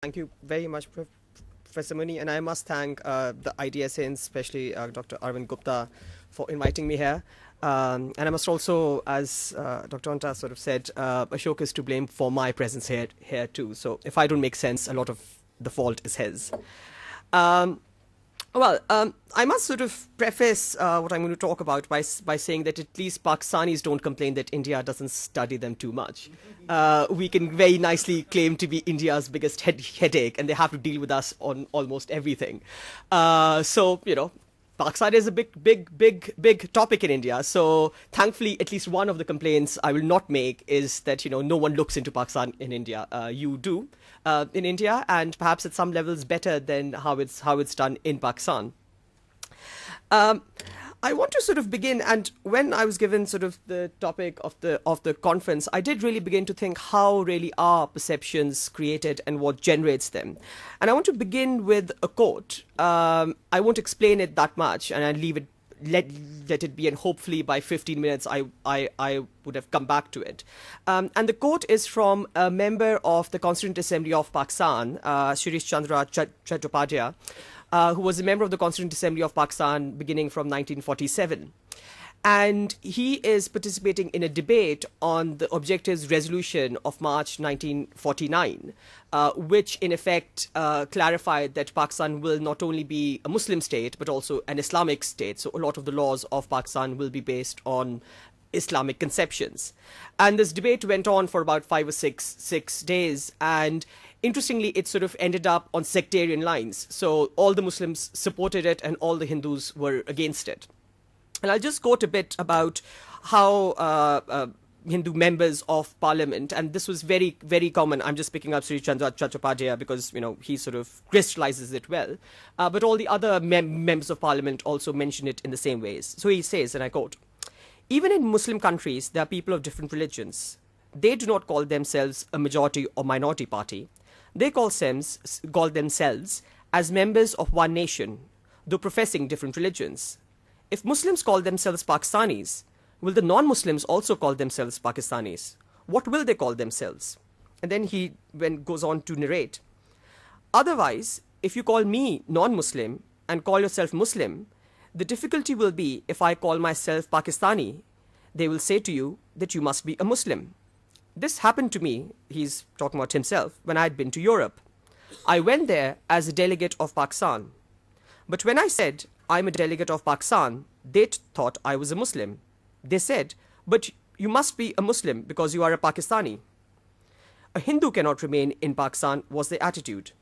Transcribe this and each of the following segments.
Thank you very much, Professor Muni, and I must thank the IDSA, and especially Dr. Arvind Gupta, for inviting me here. And I must also, as Dr. Anta sort of said, Ashok is to blame for my presence here too. So if I don't make sense, a lot of the fault is his. I must sort of preface what I'm going to talk about by saying that at least Pakistanis don't complain that India doesn't study them too much. We can very nicely claim to be India's biggest headache, and they have to deal with us on almost everything. Pakistan is a big topic in India. So thankfully, at least one of the complaints I will not make is that, no one looks into Pakistan in India. You do in India, and perhaps at some levels better than how it's done in Pakistan. I want to sort of begin, and when I was given sort of the topic of the conference, I did really begin to think how really are perceptions created and what generates them. And I want to begin with a quote. I won't explain it that much, and I'll leave it, let it be, and hopefully by 15 minutes I would have come back to it. And the quote is from a member of the Constituent Assembly of Pakistan, Shirish Chandra Chattopadhyay, who was a member of the Constituent Assembly of Pakistan beginning from 1947. And he is participating in a debate on the Objectives Resolution of March 1949, which in effect clarified that Pakistan will not only be a Muslim state, but also an Islamic state. So a lot of the laws of Pakistan will be based on Islamic conceptions. And this debate went on for about 5 or 6 days. And interestingly, it sort of ended up on sectarian lines. So all the Muslims supported it and all the Hindus were against it. And I'll just quote a bit about how Hindu members of parliament, and this was very, very common. I'm just picking up Sri Chandra Chattopadhyay because, he sort of crystallizes it well. But all the other members of parliament also mention it in the same ways. So he says, and I quote, "Even in Muslim countries, there are people of different religions. They do not call themselves a majority or minority party. They call themselves as members of one nation, though professing different religions. If Muslims call themselves Pakistanis, will the non-Muslims also call themselves Pakistanis? What will they call themselves?" And then he goes on to narrate, "Otherwise, if you call me non-Muslim and call yourself Muslim, the difficulty will be if I call myself Pakistani, they will say to you that you must be a Muslim. This happened to me," he's talking about himself, "when I had been to Europe. I went there as a delegate of Pakistan. But when I said I'm a delegate of Pakistan, they thought I was a Muslim. They said, but you must be a Muslim because you are a Pakistani. A Hindu cannot remain in Pakistan was their attitude.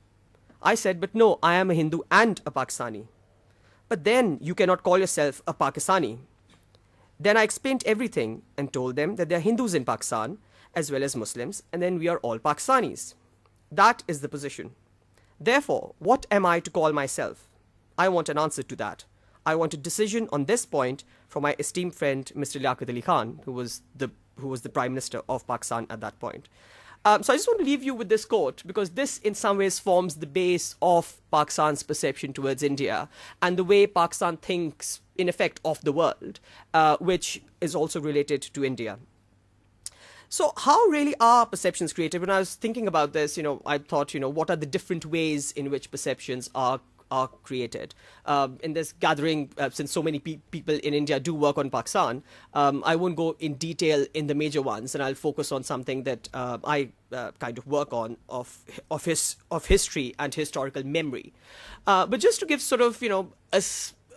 I said, but no, I am a Hindu and a Pakistani. But then you cannot call yourself a Pakistani. Then I explained everything and told them that there are Hindus in Pakistan as well as Muslims, and then we are all Pakistanis. That is the position. Therefore, what am I to call myself? I want an answer to that. I want a decision on this point from my esteemed friend, Mr. Yaqoob Khan, who was the Prime Minister of Pakistan at that point." So I just want to leave you with this quote, because this in some ways forms the base of Pakistan's perception towards India and the way Pakistan thinks, in effect, of the world, which is also related to India. So how really are perceptions created? When I was thinking about this, I thought, what are the different ways in which perceptions are created? In this gathering, since so many people in India do work on Pakistan, I won't go in detail in the major ones, and I'll focus on something that I kind of work on of history and historical memory. But just to give sort of,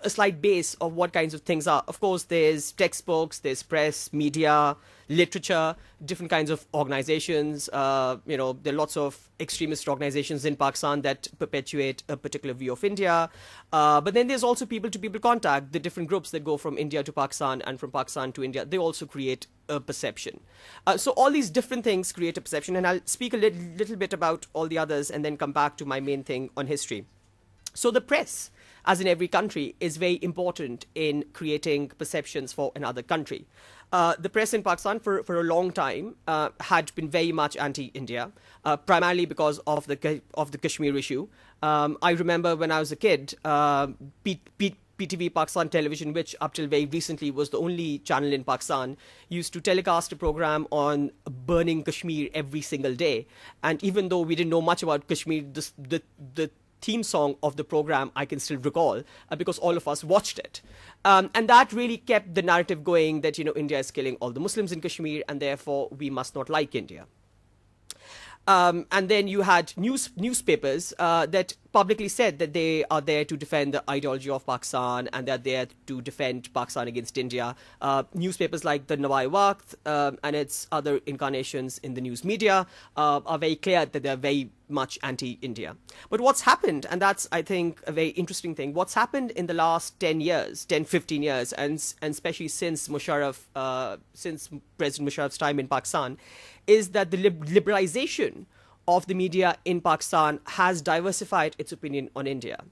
a slight base of what kinds of things are. Of course, there's textbooks, there's press, media, literature, different kinds of organizations. There are lots of extremist organizations in Pakistan that perpetuate a particular view of India. But then there's also people-to-people contact, the different groups that go from India to Pakistan and from Pakistan to India. They also create a perception. So all these different things create a perception, and I'll speak a little bit about all the others and then come back to my main thing on history. So the press, as in every country, is very important in creating perceptions for another country. The press in Pakistan for a long time had been very much anti-India, primarily because of the Kashmir issue. I remember when I was a kid, PTV Pakistan Television, which up till very recently was the only channel in Pakistan, used to telecast a program on burning Kashmir every single day. And even though we didn't know much about Kashmir, the theme song of the program I can still recall because all of us watched it. And that really kept the narrative going that, India is killing all the Muslims in Kashmir and therefore we must not like India. And then you had newspapers that publicly said that they are there to defend the ideology of Pakistan and they're there to defend Pakistan against India. Newspapers like the Nawai Waqt and its other incarnations in the news media are very clear that they're very much anti-India. But what's happened, and that's, I think, a very interesting thing, what's happened in the last 10 years, 10, 15 years, and especially since since President Musharraf's time in Pakistan, is that the liberalization of the media in Pakistan has diversified its opinion on India.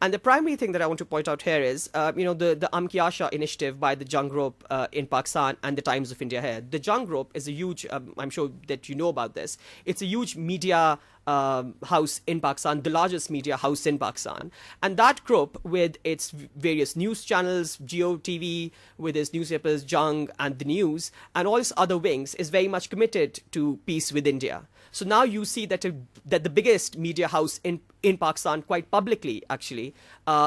And the primary thing that I want to point out here is, the Amkyasha initiative by the Jung Group in Pakistan and the Times of India here. The Jung Group is a huge, I'm sure that you know about this, it's a huge media house in Pakistan, the largest media house in Pakistan. And that group, with its various news channels, Geo TV, with its newspapers, Jung and the News, and all its other wings, is very much committed to peace with India. So now you see that the biggest media house in Pakistan, quite publicly actually,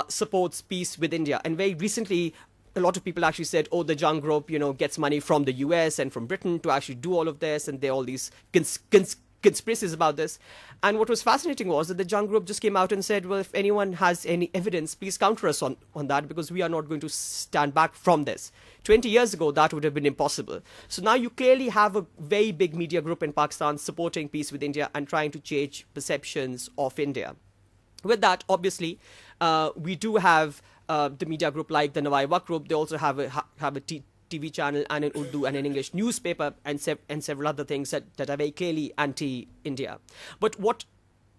supports peace with India. And very recently, a lot of people actually said, oh, the Jung Group, gets money from the US and from Britain to actually do all of this. And there are all these conspiracies about this. And what was fascinating was that the Jung Group just came out and said, well, if anyone has any evidence, please counter us on that, because we are not going to stand back from this. 20 years ago, that would have been impossible. So now you clearly have a very big media group in Pakistan supporting peace with India and trying to change perceptions of India. With that, obviously, we do have the media group like the Nawai Waqt Group. They also have a TV channel and an Urdu and an English newspaper and several other things that are very clearly anti-India. But what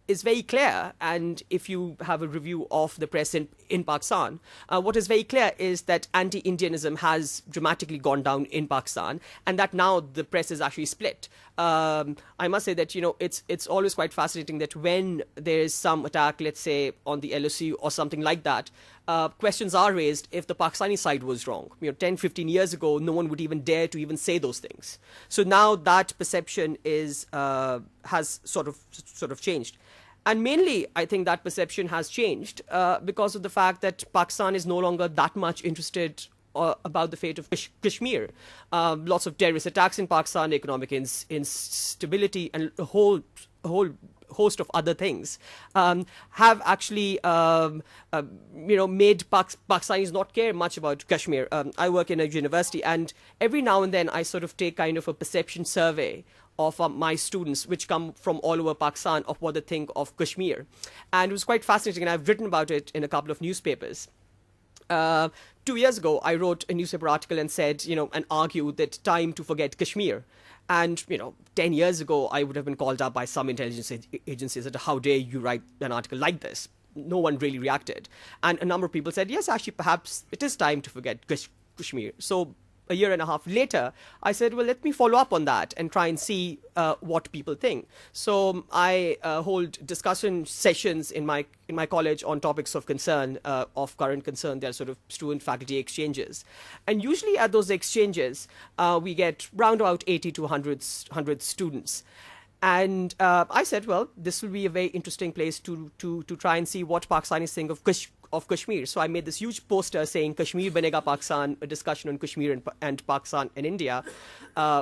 is very clear, and if you have a review of the press in Pakistan, what is very clear is that anti-Indianism has dramatically gone down in Pakistan, and that now the press is actually split. I must say that, it's always quite fascinating that when there is some attack, let's say, on the LSE or something like that, questions are raised if the Pakistani side was wrong. 10, 15 years ago, no one would even dare to even say those things. So now that perception has sort of changed. And mainly, I think that perception has changed because of the fact that Pakistan is no longer that much interested about the fate of Kashmir. Lots of terrorist attacks in Pakistan, economic instability, and a whole host of other things have actually made Pakistanis not care much about Kashmir. I work in a university, and every now and then I sort of take kind of a perception survey of my students, which come from all over Pakistan, of what they think of Kashmir. And it was quite fascinating, and I've written about it in a couple of newspapers. 2 years ago, I wrote a newspaper article and said, and argued that time to forget Kashmir. And, 10 years ago, I would have been called up by some intelligence agencies that, how dare you write an article like this? No one really reacted. And a number of people said, yes, actually, perhaps it is time to forget Kashmir. So a year and a half later, I said, well, let me follow up on that and try and see what people think. So I hold discussion sessions in my college on topics of concern, of current concern. They're sort of student-faculty exchanges. And usually at those exchanges, we get round about 80 to 100 students. And I said, well, this will be a very interesting place to try and see what Pakistanis think of Kashmir. So I made this huge poster saying Kashmir Banega Pakistan, a discussion on Kashmir and Pakistan and India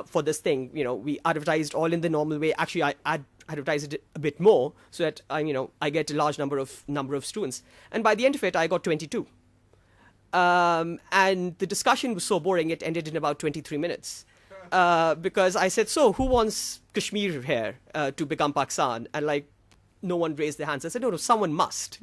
for this thing. We advertised all in the normal way. Actually, I advertised it a bit more so that I get a large number of students. And by the end of it, I got 22. And the discussion was so boring, it ended in about 23 minutes. Because I said, so who wants Kashmir here to become Pakistan? And no one raised their hands. I said, no, someone must,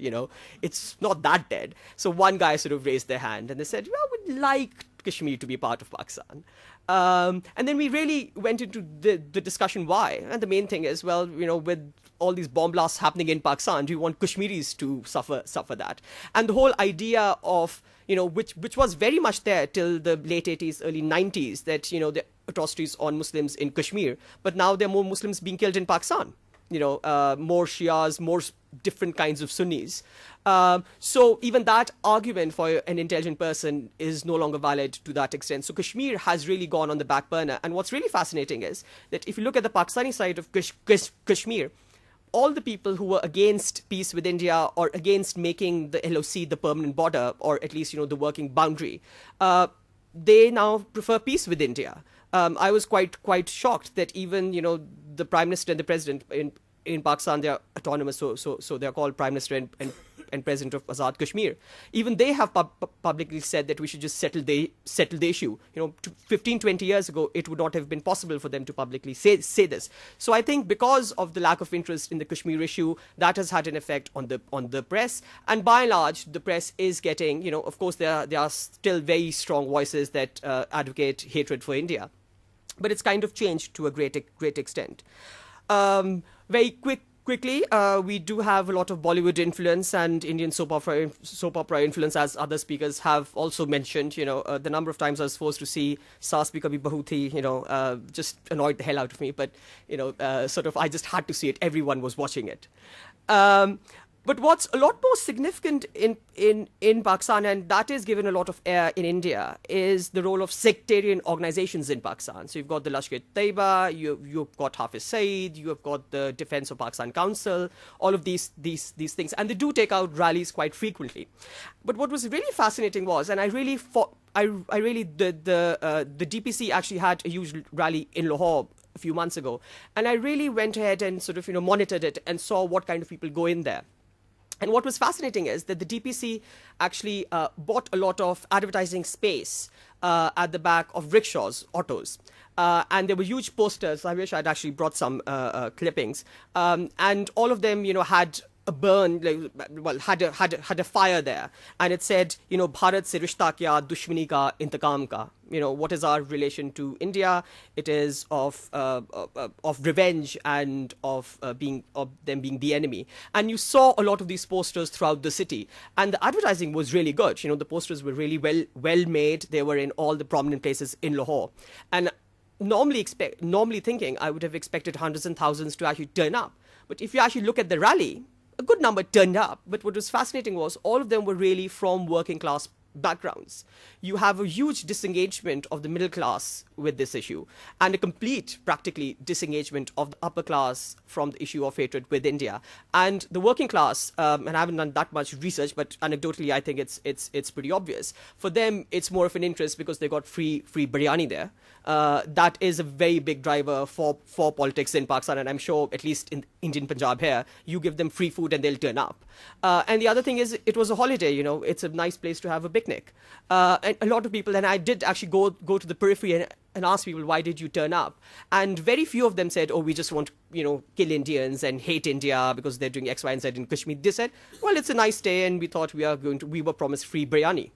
it's not that dead. So one guy sort of raised their hand and they said, well, we'd like Kashmir to be part of Pakistan. And then we really went into the discussion why. And the main thing is, well, with all these bomb blasts happening in Pakistan, do you want Kashmiris to suffer that? And the whole idea of, which was very much there till the late 80s, early 90s, that, the atrocities on Muslims in Kashmir, but now there are more Muslims being killed in Pakistan. more Shias, more different kinds of Sunnis. So even that argument for an intelligent person is no longer valid to that extent. So Kashmir has really gone on the back burner. And what's really fascinating is that if you look at the Pakistani side of Kashmir, all the people who were against peace with India or against making the LOC the permanent border, or at least, the working boundary, they now prefer peace with India. I was quite shocked that even, the Prime Minister and the President in Pakistan, they are autonomous, so they are called Prime Minister and President of Azad Kashmir. Even they have publicly said that we should just settle the issue. 15, 20 years ago, it would not have been possible for them to publicly say this. So I think because of the lack of interest in the Kashmir issue, that has had an effect on the press. And by and large, the press is getting, of course, there are still very strong voices that advocate hatred for India. But it's kind of changed to a great extent. Very quickly, we do have a lot of Bollywood influence and Indian soap opera influence, as other speakers have also mentioned. The number of times I was forced to see Saas Bhi Kabhi Bahu Thi, just annoyed the hell out of me. But, I just had to see it. Everyone was watching it. But what's a lot more significant in Pakistan, and that is given a lot of air in India, is the role of sectarian organizations in Pakistan. So you've got the Lashkar-e-Taiba, you've got Hafiz Saeed, you have got the Defense of Pakistan Council, all of these things. And they do take out rallies quite frequently. But what was really fascinating was, and the DPC actually had a huge rally in Lahore a few months ago. And I really went ahead and monitored it and saw what kind of people go in there. And what was fascinating is that the DPC actually bought a lot of advertising space at the back of rickshaws, autos. And there were huge posters. I wish I'd actually brought some clippings. And all of them, had a burn, had a fire there. And it said, Bharat se rishta kya, dushmani ka, intakam ka. What is our relation to India? It is of revenge and of them being the enemy. And you saw a lot of these posters throughout the city. And the advertising was really good. The posters were really well made. They were in all the prominent places in Lahore. And normally thinking, I would have expected hundreds and thousands to actually turn up. But if you actually look at the rally, a good number turned up. But what was fascinating was all of them were really from working class backgrounds. You have a huge disengagement of the middle class with this issue, and a complete, practically, disengagement of the upper class from the issue of hatred with India. And the working class, and I haven't done that much research, but anecdotally, I think it's pretty obvious. For them, it's more of an interest because they got free biryani there. That is a very big driver for politics in Pakistan, and I'm sure at least in Indian Punjab here, you give them free food and they'll turn up. And the other thing is, it was a holiday. It's a nice place to have a picnic. And a lot of people, and I did actually go to the periphery and ask people, why did you turn up? And very few of them said, we just want to, kill Indians and hate India because they're doing X, Y, and Z in Kashmir. They said, well, it's a nice day and we thought we were promised free biryani.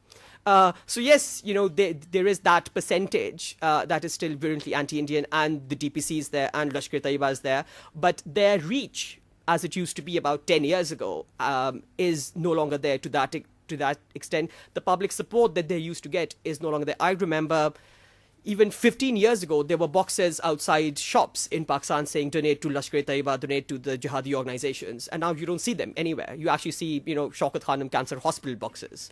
So yes, there is that percentage that is still virulently anti-Indian, and the DPC is there and Lashkar-e-Taiba is there, but their reach, as it used to be about 10 years ago, is no longer there to that extent. The public support that they used to get is no longer there. I remember even 15 years ago, there were boxes outside shops in Pakistan saying donate to Lashkar-e-Taiba, donate to the jihadi organizations. And now you don't see them anywhere. You actually see, Shaukat Khanum Cancer Hospital boxes.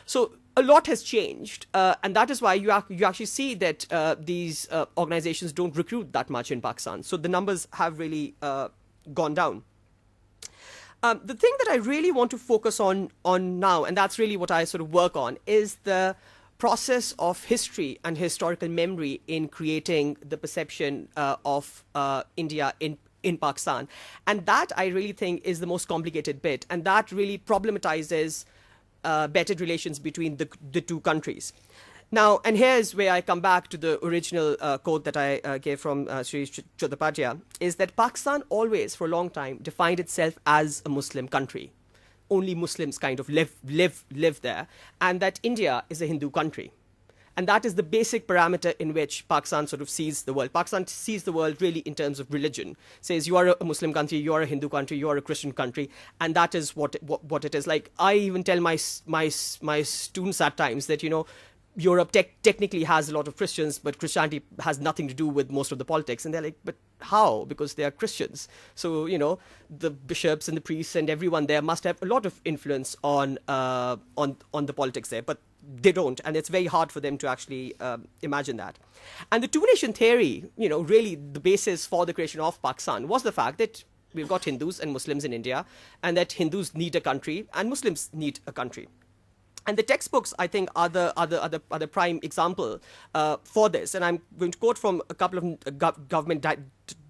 So a lot has changed. And that is why you actually see that these organizations don't recruit that much in Pakistan. So the numbers have really gone down. The thing that I really want to focus on now, and that's really what I sort of work on, is the process of history and historical memory in creating the perception of India in Pakistan. And that, I really think, is the most complicated bit. And that really problematizes bettered relations between the two countries. Now, and here's where I come back to the original quote that I gave from Sri Chattopadhyay, is that Pakistan always, for a long time, defined itself as a Muslim country. Only Muslims kind of live there, and that India is a Hindu country. And that is the basic parameter in which Pakistan sort of sees the world. Pakistan sees the world really in terms of religion. Says you are a Muslim country, you are a Hindu country, you are a Christian country, and that is what it is. Like, I even tell my students at times that, Europe technically has a lot of Christians, but Christianity has nothing to do with most of the politics. And they're like, but How? Because they are Christians. So, the bishops and the priests and everyone there must have a lot of influence on the politics there, but they don't, and it's very hard for them to actually imagine that. And the two-nation theory, really the basis for the creation of Pakistan was the fact that we've got Hindus and Muslims in India, and that Hindus need a country and Muslims need a country. And the textbooks, I think, are the prime example for this. And I'm going to quote from a couple of government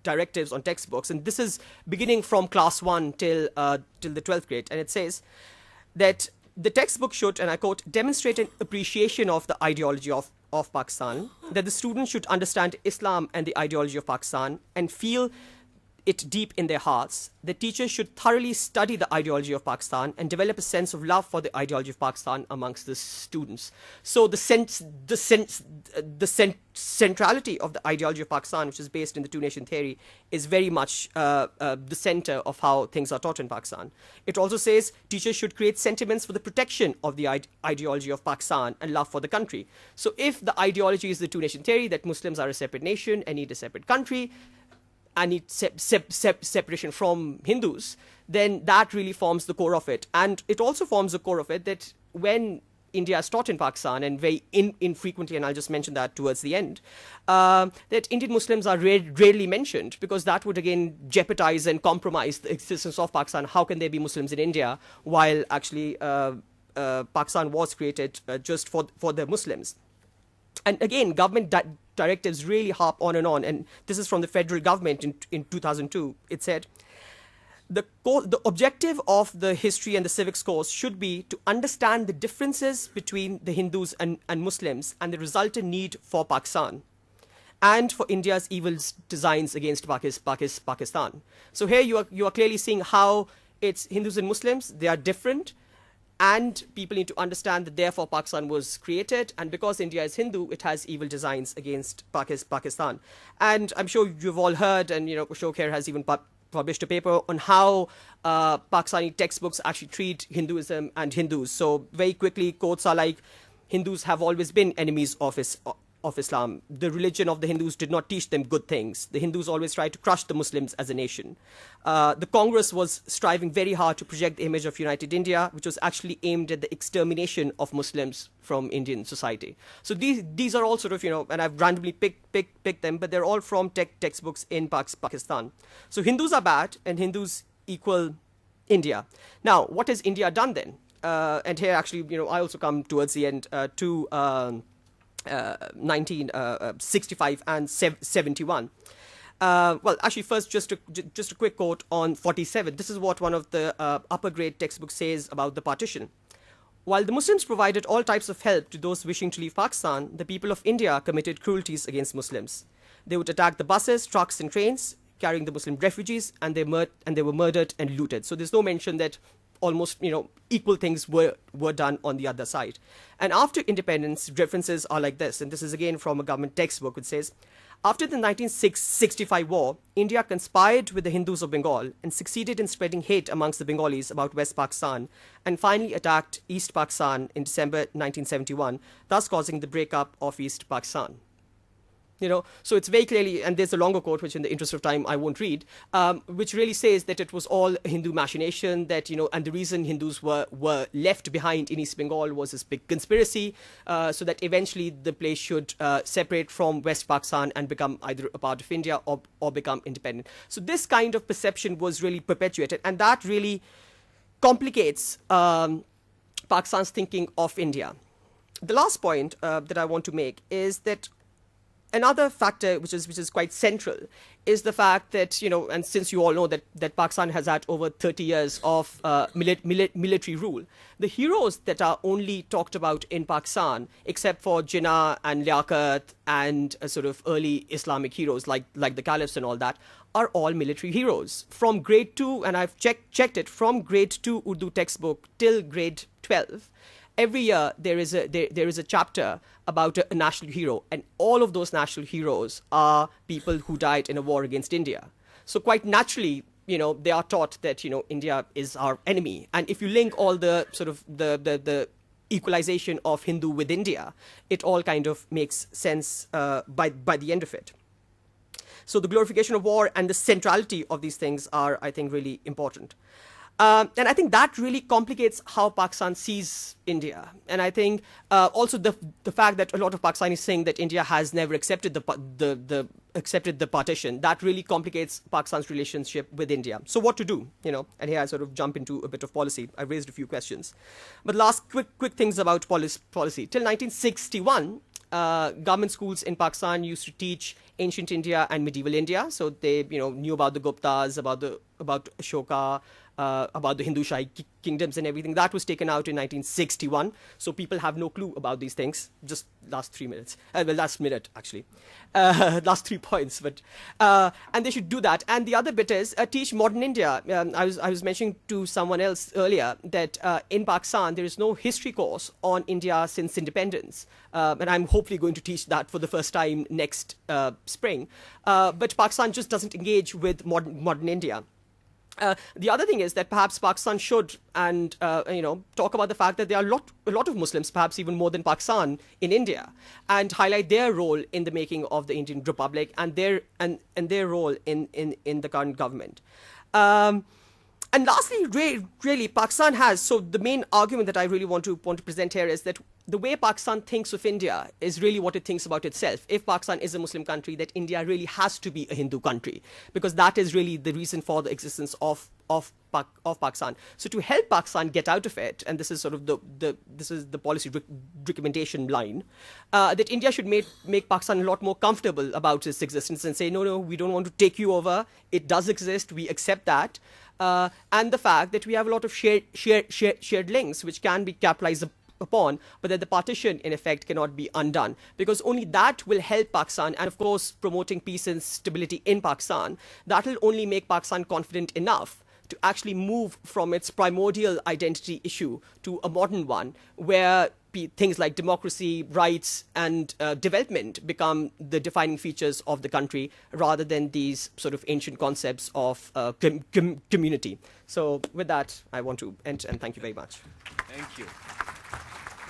directives on textbooks. And this is beginning from class 1 till the 12th grade. And it says that the textbook should, and I quote, demonstrate an appreciation of the ideology of Pakistan, that the students should understand Islam and the ideology of Pakistan and feel it deep in their hearts. The teachers should thoroughly study the ideology of Pakistan and develop a sense of love for the ideology of Pakistan amongst the students. So the centrality of the ideology of Pakistan, which is based in the two-nation theory, is very much the center of how things are taught in Pakistan. It also says teachers should create sentiments for the protection of the ideology of Pakistan and love for the country. So if the ideology is the two-nation theory, that Muslims are a separate nation and need a separate country, and need separation from Hindus, then that really forms the core of it. And it also forms the core of it that when India is taught in Pakistan, and very infrequently, and I'll just mention that towards the end, that Indian Muslims are rarely mentioned, because that would again jeopardize and compromise the existence of Pakistan. How can there be Muslims in India while actually Pakistan was created just for the Muslims? And again, government directives really harp on, and this is from the federal government in 2002. It said, the objective of the history and the civics course should be to understand the differences between the Hindus and Muslims and the resultant need for Pakistan and for India's evil designs against Pakistan. So here you are clearly seeing how it's Hindus and Muslims, they are different, and people need to understand that therefore Pakistan was created, and because India is Hindu, it has evil designs against Pakistan. And I'm sure you've all heard, and Ashok here has even published a paper on how Pakistani textbooks actually treat Hinduism and Hindus. So very quickly, quotes are like, Hindus have always been enemies of Islam. The religion of the Hindus did not teach them good things. The Hindus always tried to crush the Muslims as a nation. The Congress was striving very hard to project the image of united India, which was actually aimed at the extermination of Muslims from Indian society. So these are all sort of, and I've randomly picked them, but they're all from textbooks in Pakistan. So Hindus are bad and Hindus equal India. Now, what has India done then? And here actually, I also come towards the end to 1965 and 71. Well, actually, first, just a quick quote on 47. This is what one of the upper grade textbooks says about the partition. While the Muslims provided all types of help to those wishing to leave Pakistan, the people of India committed cruelties against Muslims. They would attack the buses, trucks, and trains carrying the Muslim refugees, and they were murdered and looted. So there's no mention that almost, equal things were done on the other side. And after independence, references are like this, and this is again from a government textbook, which says, after the 1965 war, India conspired with the Hindus of Bengal and succeeded in spreading hate amongst the Bengalis about West Pakistan, and finally attacked East Pakistan in December 1971, thus causing the breakup of East Pakistan. So it's very clearly, and there's a longer quote, which in the interest of time I won't read, which really says that it was all Hindu machination, that, and the reason Hindus were left behind in East Bengal was this big conspiracy, so that eventually the place should separate from West Pakistan and become either a part of India or become independent. So this kind of perception was really perpetuated, and that really complicates Pakistan's thinking of India. The last point that I want to make is that another factor which is quite central is the fact that, and since you all know that Pakistan has had over 30 years of military rule, the heroes that are only talked about in Pakistan, except for Jinnah and Liaquat and sort of early Islamic heroes like the caliphs and all that, are all military heroes. From grade 2, and I've checked it, from grade 2 Urdu textbook till grade 12, every year there is a chapter about a national hero, and all of those national heroes are people who died in a war against India. So quite naturally, they are taught that, India is our enemy. And if you link all the sort of the equalization of Hindu with India, it all kind of makes sense by the end of it. So the glorification of war and the centrality of these things are, I think, really important. And I think that really complicates how Pakistan sees India. And I think also the fact that a lot of Pakistanis saying that India has never accepted the partition, that really complicates Pakistan's relationship with India. So what to do, And here I sort of jump into a bit of policy. I raised a few questions. But last quick things about policy. Till 1961, government schools in Pakistan used to teach ancient India and medieval India. So they, knew about the Guptas, about Ashoka, about the Hindu Shahi kingdoms and everything. That was taken out in 1961. So people have no clue about these things. Just last 3 minutes. Last minute, actually. Last 3 points. But and they should do that. And the other bit is teach modern India. I was mentioning to someone else earlier that in Pakistan, there is no history course on India since independence. And I'm hopefully going to teach that for the first time next spring. But Pakistan just doesn't engage with modern India. The other thing is that perhaps Pakistan should talk about the fact that there are a lot of Muslims, perhaps even more than Pakistan, in India, and highlight their role in the making of the Indian Republic and their role in the current government. And lastly, really, Pakistan has, so the main argument that I really want to present here is that the way Pakistan thinks of India is really what it thinks about itself. If Pakistan is a Muslim country, that India really has to be a Hindu country, because that is really the reason for the existence of Pakistan. So to help Pakistan get out of it, and this is sort of the policy recommendation line, that India should make Pakistan a lot more comfortable about its existence and say, no, we don't want to take you over. It does exist. We accept that. And the fact that we have a lot of shared links which can be capitalized upon, but that the partition in effect cannot be undone, because only that will help Pakistan. And of course, promoting peace and stability in Pakistan, that will only make Pakistan confident enough to actually move from its primordial identity issue to a modern one, where things like democracy, rights, and development become the defining features of the country, rather than these sort of ancient concepts of community. So with that, I want to end, and thank you very much. Thank you.